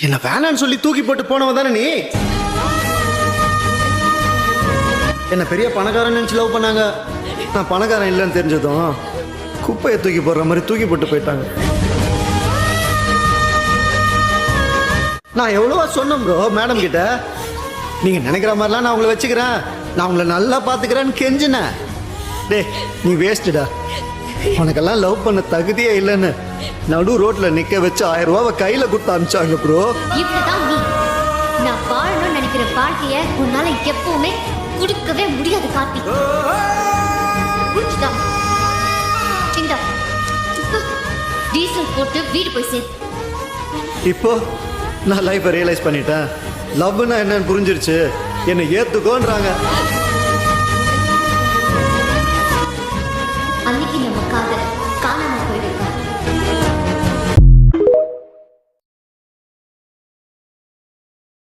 என்ன வேணான்னு சொல்லி தூக்கி போட்டு போனவ தானே நீ? என்ன பெரிய பணக்காரன் நினச்சி லவ் பண்ணாங்க. நான் பணக்காரன் இல்லைன்னு தெரிஞ்சதும் குப்பையை தூக்கி போடுற மாதிரி தூக்கி போட்டு போயிட்டாங்க. நான் எவ்வளவா சொன்னேன் ப்ரோ மேடம் கிட்ட, நீங்கள் நினைக்கிற மாதிரிலாம் நான் உங்களை வச்சுக்கிறேன், நான் உங்களை நல்லா பார்த்துக்கிறேன்னு கெஞ்சினேன். டே நீ வேஸ்ட்டுடா, உனக்கெல்லாம் லவ் பண்ண தகுதியே இல்லைன்னு நடு ரோட்டில் நிற்க வச்சு 1000 ரூபாவை கையில் கொடுத்து அனுப்பிச்சாங்க ப்ரோ. இப்படிதான் நீ நான் வாழணும்னு நினைக்கிற வாழ்க்கைய உன்னால எப்பவுமே கொடுக்கவே முடியாது கார்த்தி. புரிஞ்சுதா? இந்தா, டீசல் போட்டு வீடு போய் சேர். இப்போ நான் லைஃப்பை ரியலைஸ் பண்ணிட்டேன். லவ்னா என்னன்னு புரிஞ்சிருச்சு. என்னை ஏற்றுக்கோன்றாங்க.